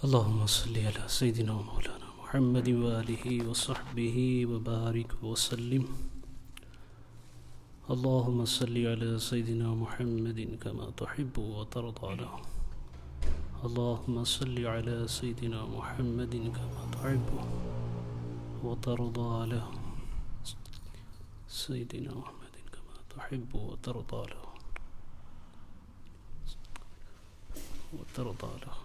اللهم صل على سيدنا مولانا محمد وآله وصحبه وبارك وسلم. اللهم صل على سيدنا محمد كما تحب وترضى له. اللهم صل على سيدنا محمد كما تحب وترضى له. سيدنا محمد كما تحب وترضى له وترضى له.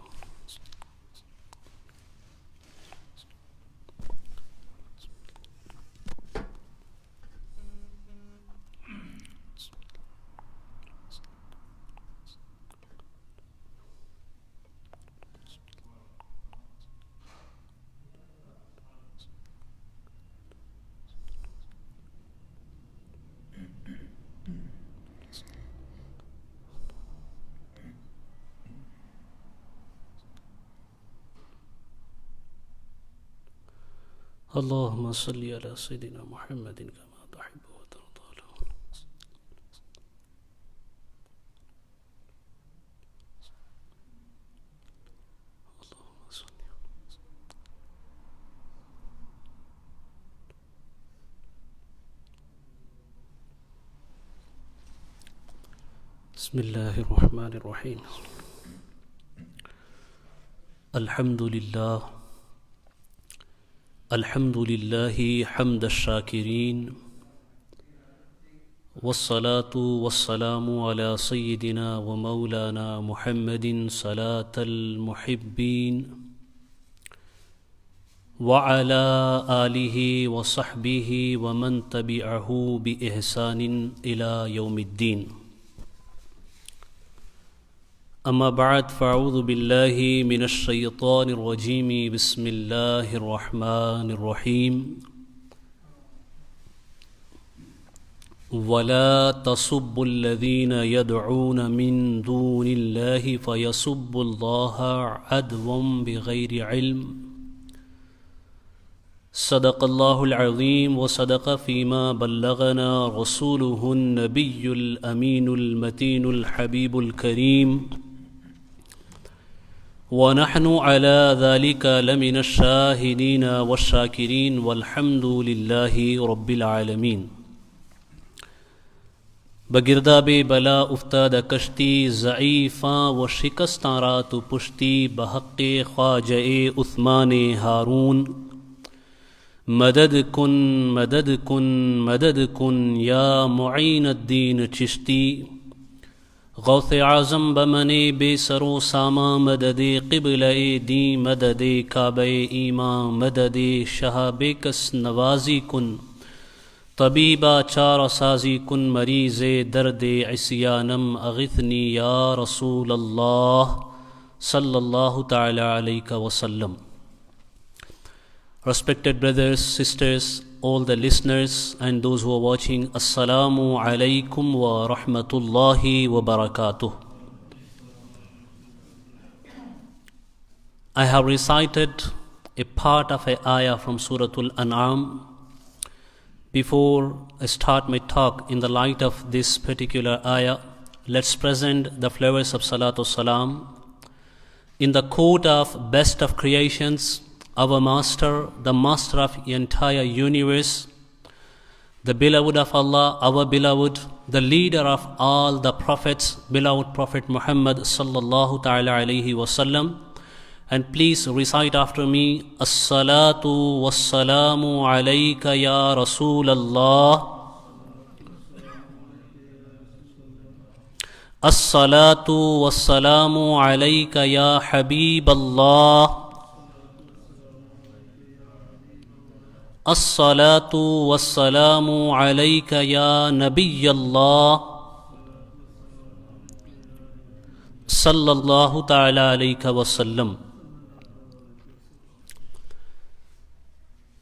اللهم صل على سيدنا محمد كما تحب وترضى له. اللهم صل. بسم الله الرحمن الرحيم. الحمد لله حمد الشاكرين، والصلاة والسلام على سيدنا ومولانا محمد صلاة المحبين، وعلى آله وصحبه ومن تبعه بإحسان إلى يوم الدين. أما بعد، فأعوذ بالله من الشيطان الرجيم. بسم الله الرحمن الرحيم. ولا تسبوا الذين يدعون من دون الله فيسبوا الله عدوا بغير علم. صدق الله العظيم وصدق فيما بلغنا رسوله النبي الأمين المتين الحبيب الكريم، ونحن على ذلك لمن الشاهدين والشاكرين، والحمد لله رب العالمين. بگرداب بلا افتاد کشتی ضعیفاں و شکستاں رات پشتی، بحق خواجہ عثمان ہارون. مدد کن مدد کن مدد کن یا معین الدین چشتی. غوث اعظم بمن بے سرو ساما مدد قبلہ دی، مدد کعبہ ایمان، مدد شہاب کس نوازی کن. طبیبہ چار سازی کن مریض درد عصیانم، اغثنی یا رسول اللہ صلی اللہ تعالی علیہ وسلم. Respected brothers, sisters, all the listeners and those who are watching, Assalamu alaikum wa rahmatullahi wa barakatuh. I have recited a part of an ayah from Surah Al-An'am. Before I start my talk in the light of this particular ayah, let's present the flowers of Salatul Salam in the court of best of creations, our master, the master of the entire universe, the beloved of Allah, our beloved, the leader of all the prophets, beloved Prophet Muhammad sallallahu ta'ala alayhi wasallam. And please recite after me, As-salatu was-salamu alayka ya Rasulallah. As-salatu was-salamu alayka ya Habiballah. الصلاة والسلام عليك يا نبي الله صلى الله تعالى عليك وسلم.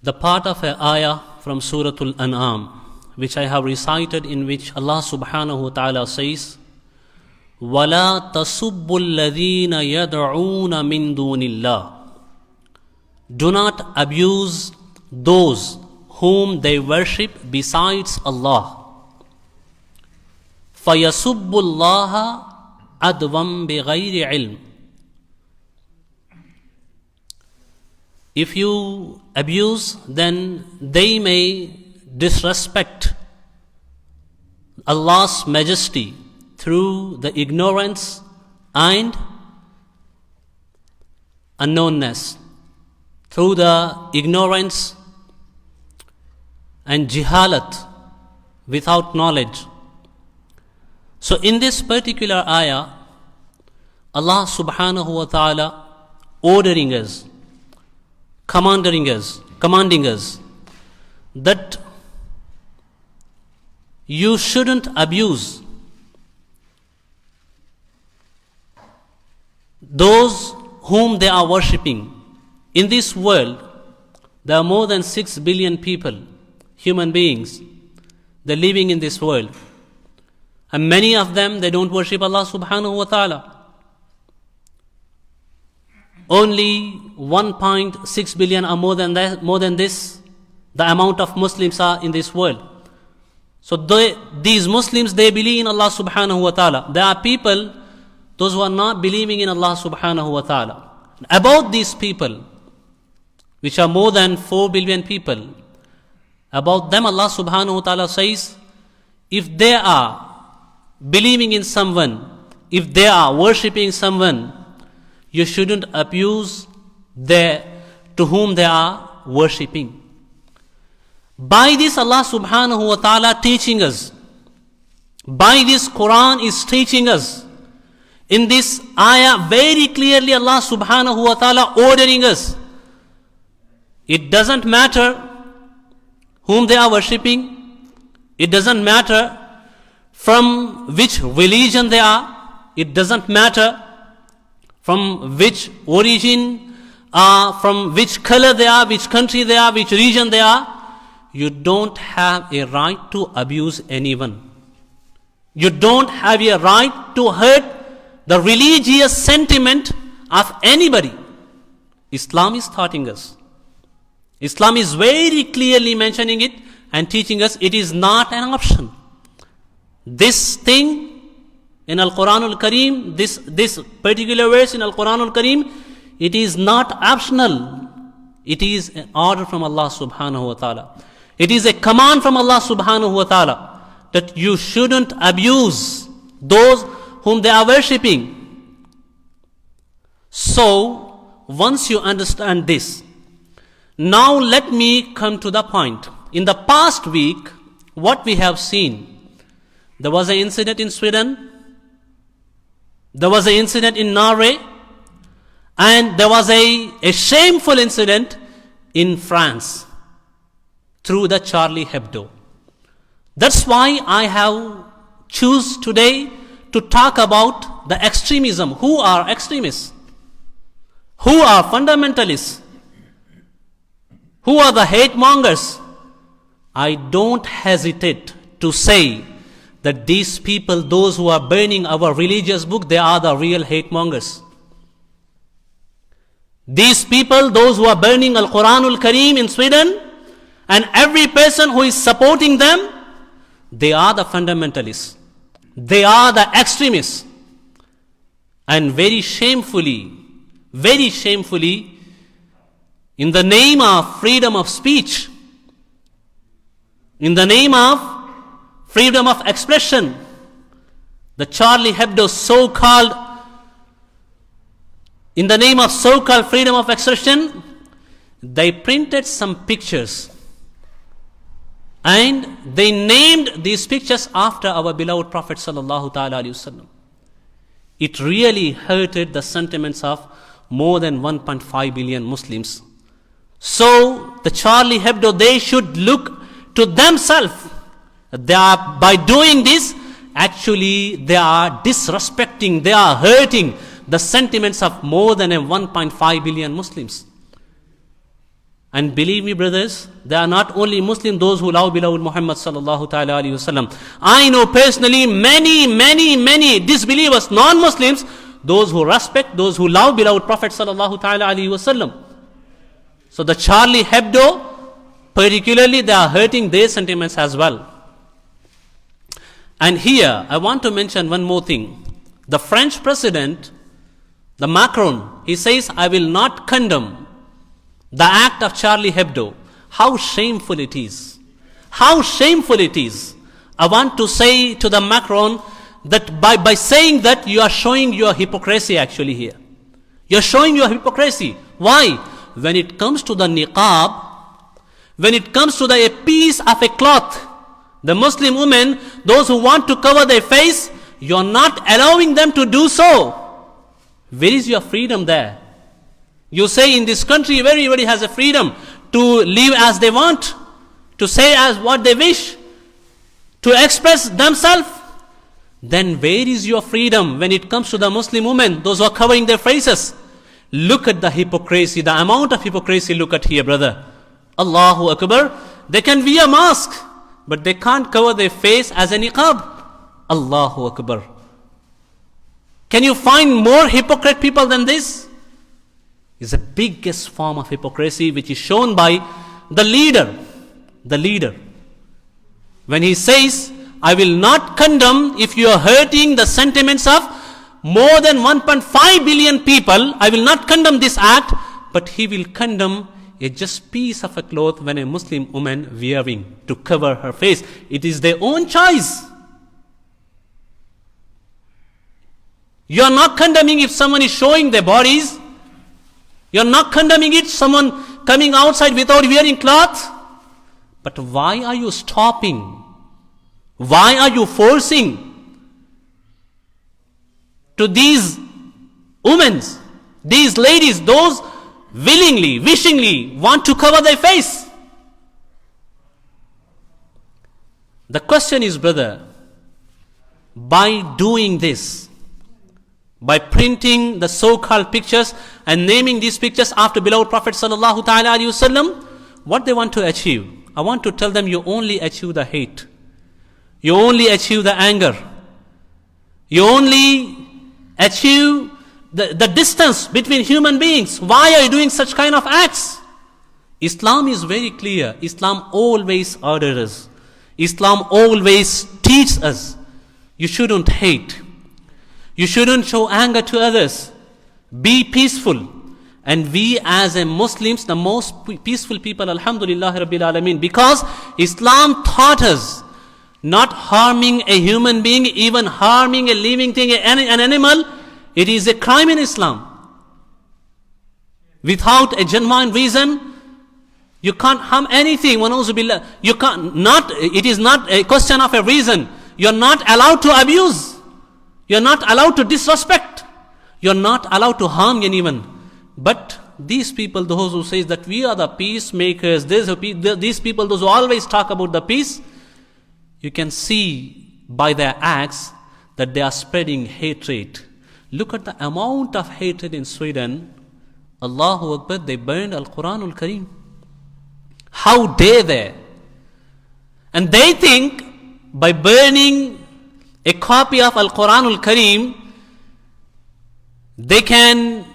The part of an ayah from Surah Al-An'am which I have recited, in which Allah subhanahu wa ta'ala says, وَلَا تَسُبُّ الَّذِينَ يَدْعُونَ مِن دُونِ اللَّهِ. Do not abuse those whom they worship besides Allah. فَيَسُبُّ اللَّهَ عَدْوًا بِغَيْرِ عِلْمٍ. If you abuse, then they may disrespect Allah's majesty through the ignorance and unknownness, through the ignorance and jihalat, without knowledge. So in this particular ayah, Allah subhanahu wa ta'ala ordering us, commanding us that you shouldn't abuse those whom they are worshipping. In this world, there are more than 6 billion people, human beings, they're living in this world. And many of them, they don't worship Allah subhanahu wa ta'ala. Only 1.6 billion or more than this, the amount of Muslims are in this world. So these Muslims, they believe in Allah subhanahu wa ta'ala. There are people, those who are not believing in Allah subhanahu wa ta'ala. About these people, which are more than 4 billion people, about them Allah subhanahu wa ta'ala says, if they are believing in someone, if they are worshipping someone, you shouldn't abuse to whom they are worshipping. By this Allah subhanahu wa ta'ala teaching us, by this Quran is teaching us. In this ayah very clearly Allah subhanahu wa ta'ala ordering us. It doesn't matter whom they are worshipping. It doesn't matter from which religion they are. It doesn't matter from which origin, from which color they are, which country they are, which region they are. You don't have a right to abuse anyone. You don't have a right to hurt the religious sentiment of anybody. Islam is teaching us. Islam is very clearly mentioning it and teaching us it is not an option. This thing in Al-Quran Al-Kareem, this particular verse in Al-Quran Al-Kareem, it is not optional. It is an order from Allah subhanahu wa ta'ala. It is a command from Allah subhanahu wa ta'ala that you shouldn't abuse those whom they are worshipping. So, once you understand this, now let me come to the point. In the past week, what we have seen, there was an incident in Sweden, there was an incident in Norway, and there was a shameful incident in France through the Charlie Hebdo. That's why I have choose today to talk about the extremism. Who are extremists? Who are fundamentalists? Who are the hate mongers? I don't hesitate to say that these people, those who are burning our religious book, they are the real hate mongers. These people, those who are burning Al-Quran Al-Kareem in Sweden, and every person who is supporting them, they are the fundamentalists. They are the extremists. And very shamefully, in the name of freedom of speech, in the name of freedom of expression, the Charlie Hebdo so-called, in the name of so-called freedom of expression, they printed some pictures and they named these pictures after our beloved Prophet sallallahu ta'ala alayhi wasallam. It really hurted the sentiments of more than 1.5 billion Muslims. So the Charlie Hebdo, they should look to themselves. By doing this, actually they are disrespecting, they are hurting the sentiments of more than 1.5 billion Muslims. And believe me, brothers, they are not only Muslims, those who love beloved Muhammad sallallahu ta'ala alayhi wasallam. I know personally many disbelievers, non-Muslims, those who respect, those who love beloved Prophet sallallahu ta'ala alayhi wasallam. So the Charlie Hebdo, particularly, they are hurting their sentiments as well. And here, I want to mention one more thing. The French president, the Macron, he says, I will not condemn The act of Charlie Hebdo, how shameful it is. How shameful it is. I want to say to the Macron that by saying that you are showing your hypocrisy actually here. You're showing your hypocrisy. Why? When it comes to the niqab, when it comes to a piece of a cloth, the Muslim women, those who want to cover their face, you're not allowing them to do so. Where is your freedom there? You say in this country everybody has a freedom to live as they want, to say as what they wish, to express themselves. Then where is your freedom when it comes to the Muslim women, those who are covering their faces? Look at the hypocrisy, the amount of hypocrisy. Look at here, brother. Allahu Akbar. They can wear a mask, but they can't cover their face as a niqab. Allahu Akbar. Can you find more hypocrite people than this? It's the biggest form of hypocrisy which is shown by the leader. The leader. When he says, I will not condemn if you are hurting the sentiments of more than 1.5 billion people, I will not condemn this act, but he will condemn a just piece of a cloth when a Muslim woman wearing to cover her face. It is their own choice. You are not condemning if someone is showing their bodies. You are not condemning it, someone coming outside without wearing cloth. But why are you stopping? Why are you forcing to these women, these ladies, those willingly, wishingly want to cover their face? The question is, brother, by doing this, by printing the so-called pictures and naming these pictures after beloved Prophet sallallahu ta'ala alayhi wasallam, what they want to achieve? I want to tell them you only achieve the hate. You only achieve the anger. You only achieve the distance between human beings. Why are you doing such kind of acts? Islam is very clear. Islam always orders us. Islam always teaches us. You shouldn't hate. You shouldn't show anger to others. Be peaceful. And we as a Muslims, the most peaceful people, alhamdulillah rabbil alameen, because Islam taught us not harming a human being, even harming a living thing, an animal, it is a crime in Islam. Without a genuine reason, you can't harm anything. You can't, it is not a question of a reason. You're not allowed to abuse. You're not allowed to disrespect. You're not allowed to harm anyone. But these people, those who say that we are the peacemakers, these people, those who always talk about the peace, you can see by their acts that they are spreading hatred. Look at the amount of hatred in Sweden. Allahu Akbar, they burned Al-Quran Al-Kareem. How dare they? And they think by burning a copy of Al-Quran Al-Kareem, they can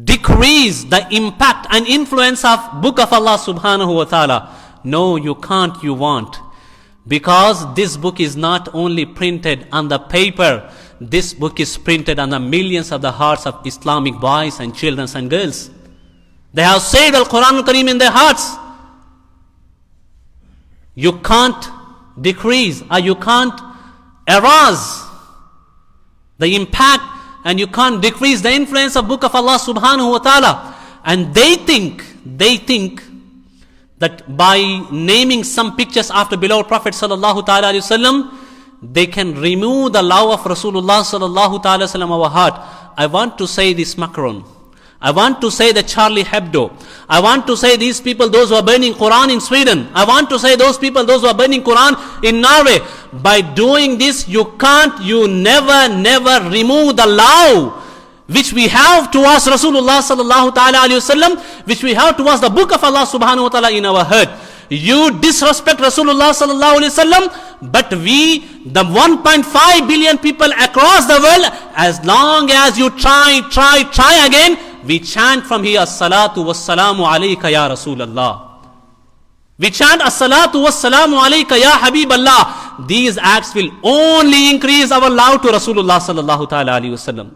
decrease the impact and influence of book of Allah subhanahu wa ta'ala. No, you can't, you won't. Because this book is not only printed on the paper, this book is printed on the millions of the hearts of Islamic boys and children and girls. They have saved Al-Quran Al-Kareem in their hearts. You can't decrease or you can't erase the impact, and you can't decrease the influence of book of Allah subhanahu wa ta'ala. And they think that by naming some pictures after beloved Prophet sallallahu ta'ala alayhi wasallam, they can remove the love of Rasulullah sallallahu ta'ala wasallam our heart. I want to say this Macron. I want to say the Charlie Hebdo. I want to say these people, those who are burning Quran in Sweden. I want to say those people, those who are burning Quran in Norway. By doing this, you never remove the love which we have towards Rasulullah sallallahu ta'ala alayhi wasallam, which we have towards the book of Allah subhanahu wa ta'ala in our heart. You disrespect Rasulullah sallallahu alayhi wasallam, but we, the 1.5 billion people across the world, as long as you try again, we chant from here, As-salatu was-salamu alayka ya Rasulallah. We chant As-salatu was-salamu alayka ya Habiballah. These acts will only increase our love to Rasulullah sallallahu ta'ala alayhi wasallam.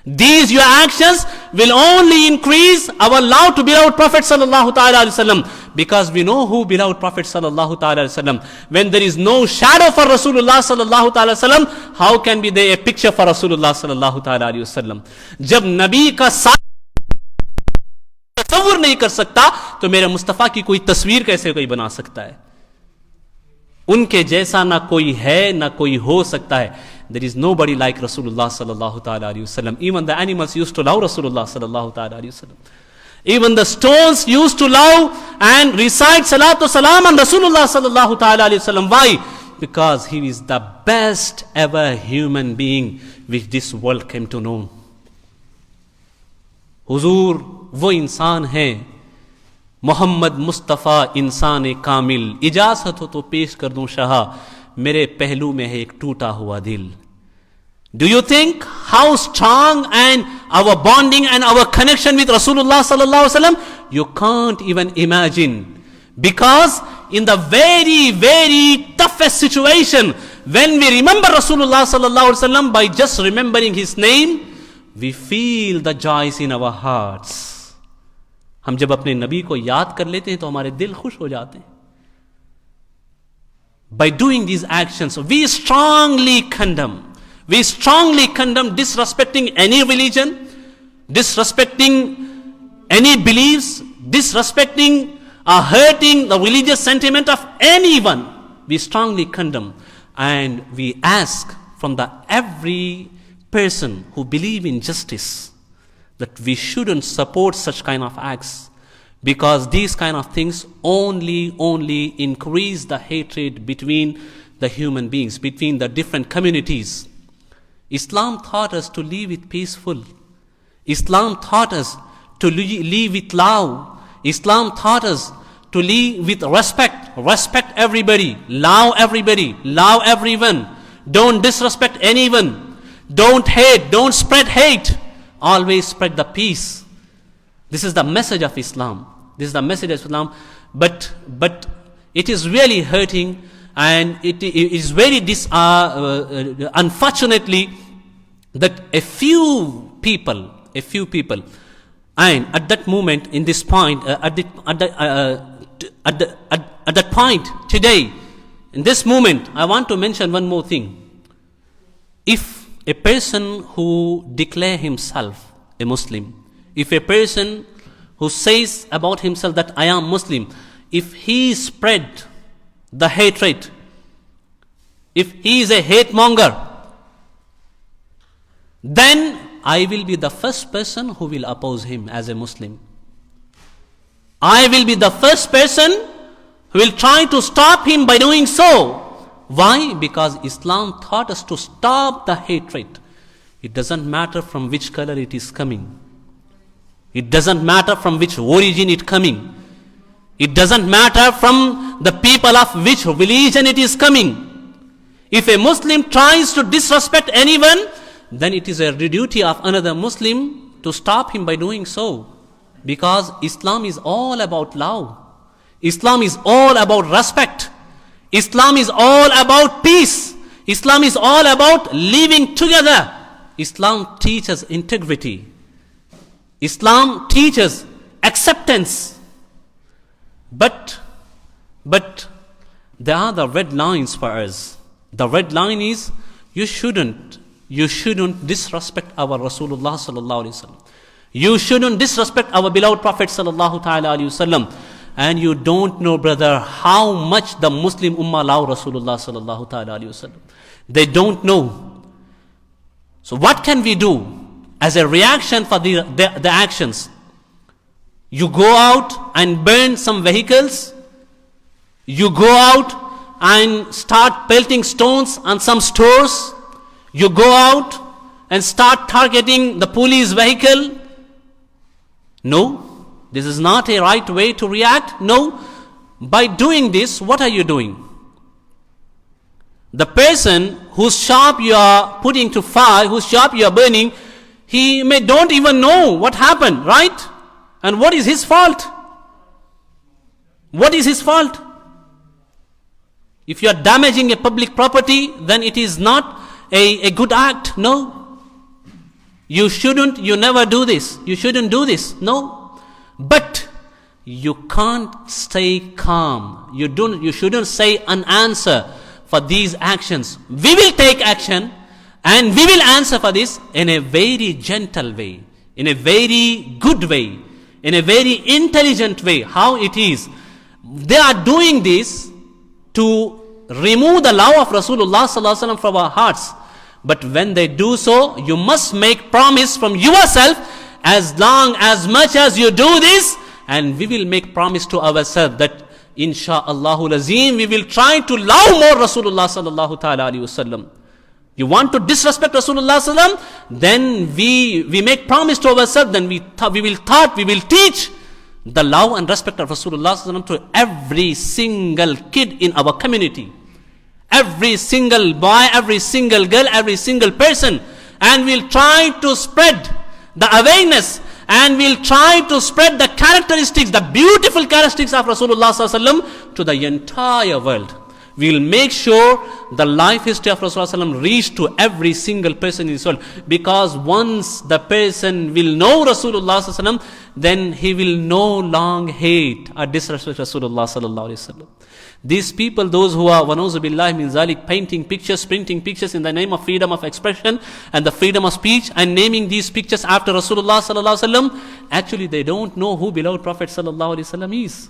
These your actions will only increase our love to beloved Prophet sallallahu ta'ala alaihi wasallam, because we know who beloved Prophet sallallahu ta'ala alaihi wasallam. When there is no shadow for Rasulullah sallallahu ta'ala alaihi wasallam, how can be there a picture for Rasulullah sallallahu ta'ala alaihi wasallam? जब नबी का तस्वीर नहीं कर सकता, तो मेरे मुस्तफा की कोई तस्वीर कैसे कोई बना सकता है? उनके जैसा ना कोई है ना कोई हो सकता है. There is nobody like Rasulullah sallallahu ta'ala alayhi wasallam. Even the animals used to love Rasulullah sallallahu ta'ala alayhi wasallam. Even the stones used to love and recite salatu salam on Rasulullah sallallahu ta'ala alayhi wasallam. Why? Because he is the best ever human being which this world came to know. हुजूर वो इंसान है, मोहम्मद मुस्तफ़ा इंसान कामिल. इजाजत हो तो पेश कर दूं शाह, मेरे पहलू में है एक टूटा हुआ दिल. Do you think how strong and our bonding and our connection with Rasulullah sallallahu alaihi wasallam? You can't even imagine. Because in the very, very toughest situation, when we remember Rasulullah sallallahu alaihi wasallam by just remembering his name, we feel the joys in our hearts. हम जब अपने नबी को याद कर लेते हैं तो हमारे दिल खुश हो जाते हैं. By doing these actions, we strongly condemn disrespecting any religion, disrespecting any beliefs, disrespecting or hurting the religious sentiment of anyone. We strongly condemn, and we ask from the every person who believe in justice that we shouldn't support such kind of acts, because these kind of things only increase the hatred between the human beings, between the different communities. Islam taught us to live with peaceful. Islam taught us to live with love. Islam taught us to live with respect. Respect everybody. Love everyone. Don't disrespect anyone. Don't hate. Don't spread hate. Always spread the peace. This is the message of Islam. But it is really hurting, and it is very unfortunately that a few people, and at that moment, in this point, at that point today, in this moment, I want to mention one more thing. If a person who declare himself a Muslim, if a person who says about himself that I am Muslim, if he spread the hatred, if he is a hate monger, then I will be the first person who will oppose him as a Muslim. I will be the first person who will try to stop him by doing so. Why? Because Islam taught us to stop the hatred. It doesn't matter from which color it is coming. It doesn't matter from which origin it coming. It doesn't matter from the people of which religion it is coming. If a Muslim tries to disrespect anyone, then it is a duty of another Muslim to stop him by doing so. Because Islam is all about love. Islam is all about respect. Islam is all about peace. Islam is all about living together. Islam teaches integrity. Islam teaches acceptance. But there are the red lines for us. The red line is you shouldn't disrespect our Rasulullah sallallahu alaihi wasallam. You shouldn't disrespect our beloved Prophet sallallahu ta'ala alaihi wasallam. And you don't know, brother, how much the Muslim ummah love Rasulullah sallallahu ta'ala alaihi wasallam. They don't know. So what can we do as a reaction for the actions? You go out and burn some vehicles. You go out and start pelting stones on some stores. You go out and start targeting the police vehicle. No, this is not a right way to react. No, by doing this, what are you doing? The person whose shop you are putting to fire, whose shop you are burning, he may don't even know what happened, right? And what is his fault? What is his fault? If you are damaging a public property, then it is not a good act. No. You never do this. You shouldn't do this. No. But you can't stay calm. You shouldn't say an answer for these actions. We will take action and we will answer for this in a very gentle way, in a very good way, in a very intelligent way. How it is? They are doing this to remove the love of Rasulullah sallallahu alaihi wasallam from our hearts. But when they do so, you must make promise from yourself, as much as you do this, and we will make promise to ourselves that insha'Allah azim we will try to love more Rasulullah sallallahu ta'ala alayhi wasallam. You want to disrespect Rasulullah sallallahu alaihi wasallam, then we make promise to ourselves, then we will teach the love and respect of Rasulullah sallallahu alaihi wasallam to every single kid in our community. Every single boy, every single girl, every single person. And we'll try to spread the awareness, and we'll try to spread the characteristics, the beautiful characteristics of Rasulullah sallallahu alaihi wasallam to the entire world. We'll make sure the life history of Rasulullah sallallahu alaihi wasallam reach to every single person in this world. Because once the person will know Rasulullah sallallahu alaihi wasallam, then he will no longer hate or disrespect Rasulullah sallallahu alaihi wasallam. These people, those who are وَنَوْزُ بِاللَّهِ مِنْ ذَلِكَ, painting pictures, printing pictures in the name of freedom of expression and the freedom of speech, and naming these pictures after Rasulullah sallallahu alaihi wasallam, actually they don't know who beloved Prophet sallallahu alaihi wasallam is.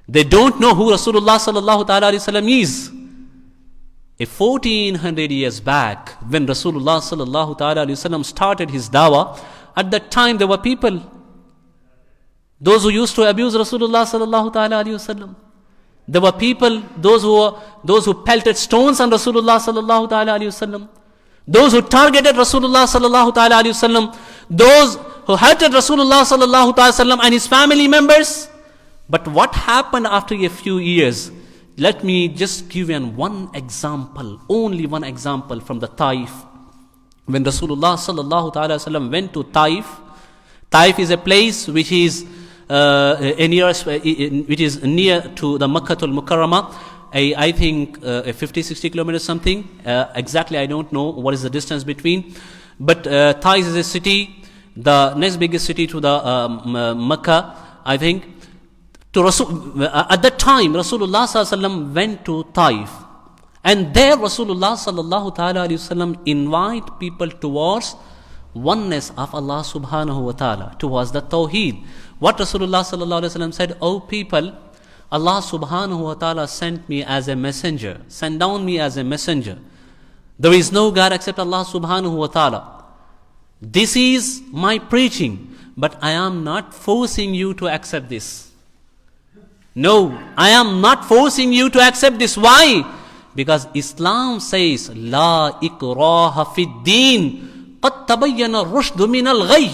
They don't know who Rasulullah sallallahu alaihi wasallam is. 1400 years back, when Rasulullah sallallahu alaihi wasallam started his dawah, at that time there were people, those who used to abuse Rasulullah sallallahu alaihi wasallam. There were people, those who pelted stones on Rasulullah sallallahu alaihi wasallam, those who targeted Rasulullah sallallahu alaihi wasallam, those who hated Rasulullah sallallahu alaihi wasallam and his family members. But what happened after a few years? Let me just give you one example, only one example from the Taif. When Rasulullah sallallahu alaihi wasallam went to Taif, Taif is a place which is near to the Makkatul Mukarramah. I think 50-60 kilometers something. Exactly I don't know what is the distance between. But Taif is a city, the next biggest city to the Makkah, I think. At that time, Rasulullah sallallahu alaihi wasallam went to Taif, and there Rasulullah sallallahu alaihi wasallam invite people towards oneness of Allah subhanahu wa ta'ala, towards the Tawheed. What Rasulullah sallallahu alaihi wasallam said: "O people, Allah subhanahu wa ta'ala sent me as a messenger, sent down me as a messenger. There is no God except Allah subhanahu wa ta'ala. This is my preaching, but I am not forcing you to accept this. No, I am not forcing you to accept this. Why? Because Islam says, La ikraha fid deen, qad tabayyana rushdu min al-ghayy.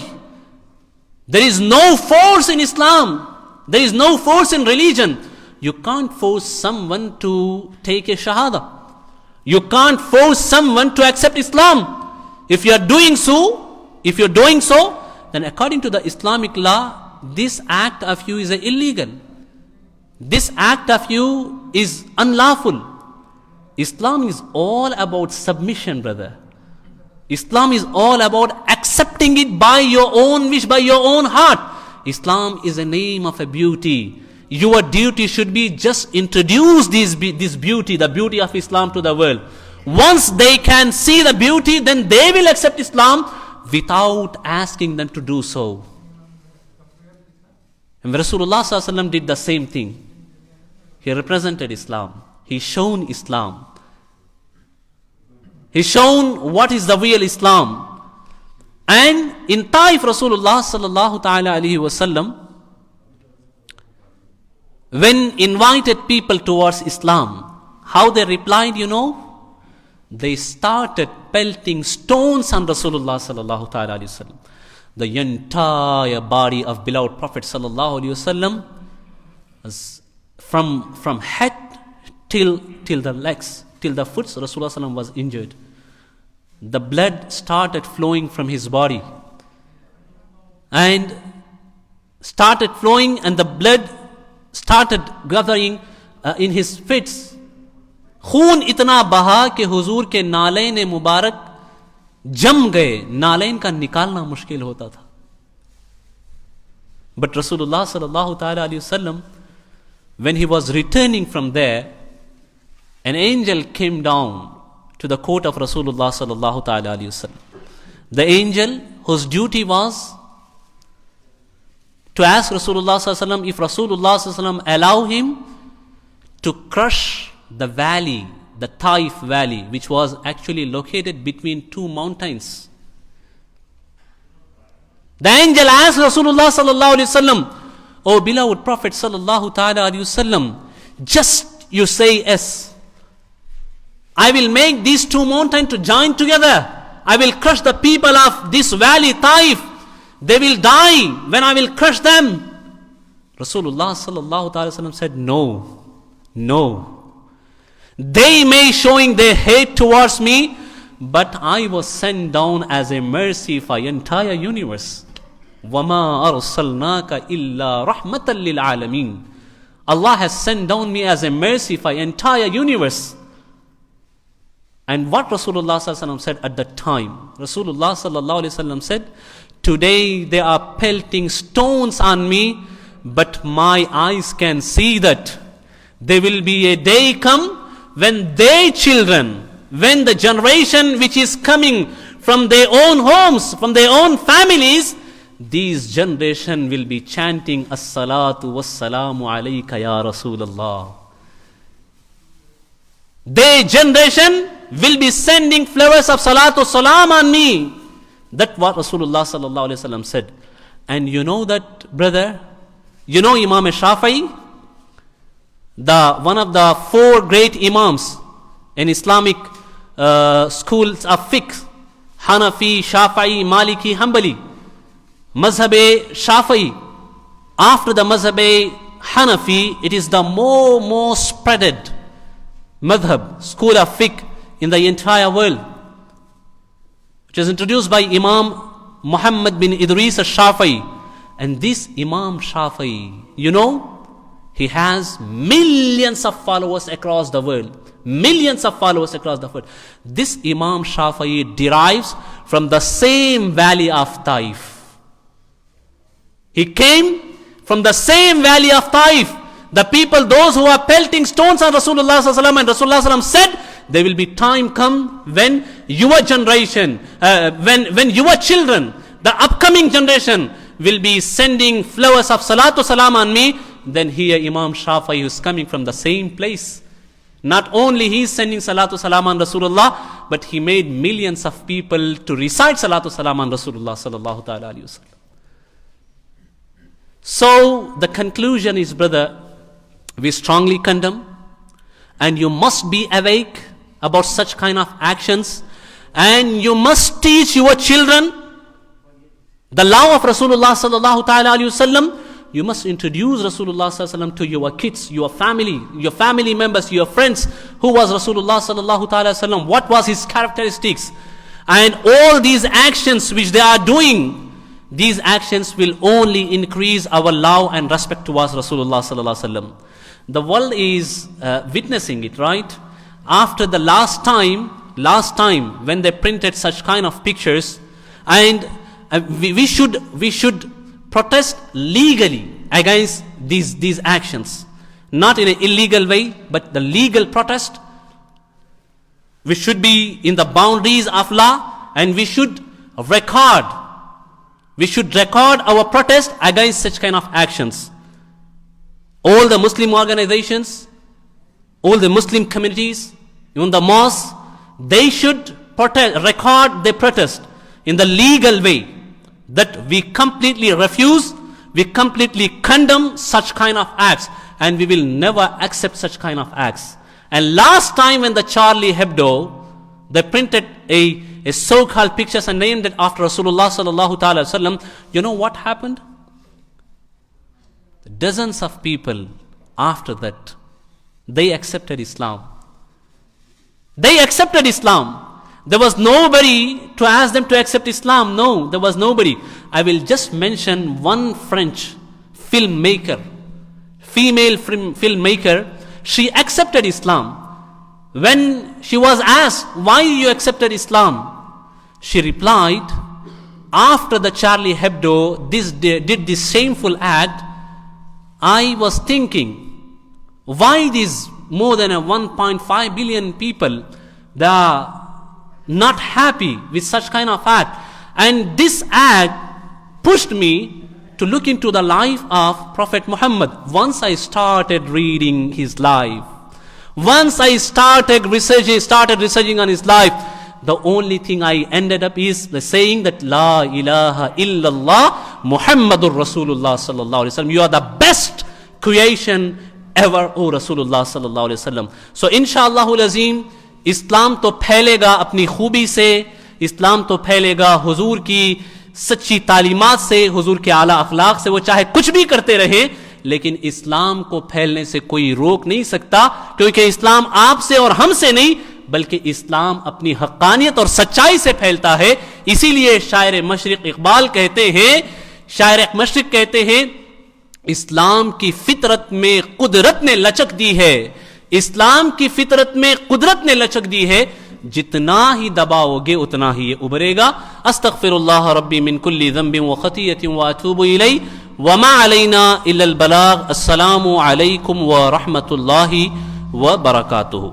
There is no force in Islam. There is no force in religion. You can't force someone to take a shahada. You can't force someone to accept Islam. If you are doing so, then according to the Islamic law, this act of you is illegal. This act of you is unlawful. Islam is all about submission, brother. Islam is all about accepting it by your own wish, by your own heart. Islam is a name of a beauty. Your duty should be just introduce this beauty, the beauty of Islam to the world. Once they can see the beauty, then they will accept Islam without asking them to do so. And Rasulullah sallallahu alaihi wasallam did the same thing. He represented Islam. He shown Islam. He shown what is the real Islam. And in Taif, Rasulullah sallallahu ta'ala alaihi wasallam, when invited people towards Islam, how they replied, they started pelting stones on Rasulullah sallallahu ta'ala alaihi wasallam. The entire body of beloved Prophet sallallahu alaihi wasallam was from head till the legs, till the foot, Rasulullah sallallahu alaihi wasallam was injured. The blood started flowing from his body, and started flowing, and the blood started gathering in his fits. खून इतना बहा के हुजूर के नाले ने मुबारक जम गए, नालैन का निकालना मुश्किल होता था. But Rasulullah sallallahu ta'ala alayhi wasallam, when he was returning from there, an angel came down to the court of Rasulullah sallallahu ta'ala alayhi wasallam. The angel whose duty was to ask Rasulullah sallallahu alaihi wasallam if Rasulullah sallallahu alaihi wasallam allow him to crush the valley, the Taif valley, which was actually located between two mountains. The angel asked Rasulullah sallallahu alaihi wasallam, "O beloved Prophet sallallahu ta'ala alaihi wasallam, just you say yes. I will make these two mountains to join together. I will crush the people of this valley, Taif. They will die when I will crush them." Rasulullah sallallahu ta'ala wasallam said, "No, no. They may showing their hate towards me, but I was sent down as a mercy for the entire universe. وَمَا أَرْسَلْنَاكَ إِلَّا رَحْمَةً لِلْعَالَمِينَ. Allah has sent down me as a mercy for the entire universe." And what Rasulullah sallallahu alaihi wasallam said at that time? Rasulullah sallallahu alaihi wasallam said, "Today they are pelting stones on me, but my eyes can see that there will be a day come when their children, when the generation which is coming from their own homes, from their own families, these generation will be chanting as-salatu was-salamu alayka ya Rasulullah. Their generation will be sending flowers of salatu salam on me." That's what Rasulullah sallallahu alaihi wasallam said. And you know that, brother, you know Imam Shafi'i, one of the four great imams in Islamic schools of fiqh, Hanafi, Shafi'i, Maliki, Hanbali. Mazhab Shafi'i, after the Mazhab Hanafi, it is the more spreaded madhab, school of fiqh in the entire world, which is introduced by Imam Muhammad bin Idris al-Shafi'i. And this Imam Shafi'i, you know, he has millions of followers across the world. Millions of followers across the world. This Imam Shafi'i derives from the same valley of Taif. He came from the same valley of Taif. The people, those who are pelting stones on Rasulullah sallallahu alaihi wasallam, and Rasulullah sallallahu alaihi wasallam said, there will be time come when your generation, when your children, the upcoming generation, will be sending flowers of salatu salam on me. Then here Imam Shafi'i is coming from the same place. Not only he is sending salatu salam on Rasulullah, but he made millions of people to recite salatu salam on Rasulullah sallallahu ta'ala alayhi wasallam. So the conclusion is, brother, we strongly condemn, and you must be awake about such kind of actions, and you must teach your children the law of Rasulullah sallallahu ta'ala alayhi wasallam. You must introduce Rasulullah sallallahu alayhi wasallam to your kids, your family members, your friends. Who was Rasulullah sallallahu ta'ala alayhi wasallam? What was his characteristics? And all these actions which they are doing, these actions will only increase our love and respect towards Rasulullah sallallahu alaihi wasallam. The world is witnessing it, right? After the last time when they printed such kind of pictures, and we should protest legally against these actions, not in an illegal way, but the legal protest. We should be in the boundaries of law, and we should record our protest against such kind of actions. All the Muslim organizations, all the Muslim communities, even the mosques, they should record their protest in the legal way, that we completely refuse, we completely condemn such kind of acts, and we will never accept such kind of acts. And last time when the Charlie Hebdo, they printed a so-called pictures and named it after Rasulullah sallallahu ta'ala wasallam, you know what happened? Dozens of people after that, they accepted Islam. They accepted Islam. There was nobody to ask them to accept Islam. No, there was nobody. I will just mention one French filmmaker, female filmmaker. She accepted Islam. When she was asked, why you accepted Islam? She replied, after the Charlie Hebdo did this shameful act, I was thinking, why these more than 1.5 billion people, they are not happy with such kind of act. And this act pushed me to look into the life of Prophet Muhammad. Once I started reading his life, once I started researching on his life, the only thing I ended up is saying that La ilaha illallah Muhammadur Rasulullah sallallahu alaihi wasallam. You are the best creation ever, O Rasulullah sallallahu alaihi wasallam. So inshallah azim, इस्लाम तो फैलेगा अपनी खूबी से, इस्लाम तो फैलेगा हुजूर की सच्ची तालीमात से, हुजूर के आला अखलाक से. वो चाहे कुछ भी करते रहे, लेकिन इस्लाम को फैलने से कोई रोक नहीं सकता, क्योंकि इस्लाम आपसे और हमसे नहीं, बल्कि इस्लाम अपनी हक्कानियत और सच्चाई से फैलता है. इसीलिए शायर मशरिक इकबाल कहते हैं, शायर मशरिक कहते हैं, इस्लाम की फितरत में कुदरत ने लचक दी है, इस्लाम की फितरत में कुदरत ने लचक दी है, जितना ही दबाओगे उतना ही ये उभरेगा. अस्तगफिरुल्लाह रब्बी मिन कुल्ली ज़ंबिन व खतीयतिन व अतूबु इलैहि व मा अलैना इल्लल बलाग. अस्सलामु अलैकुम व रहमतुल्लाहि व बरकातुहू.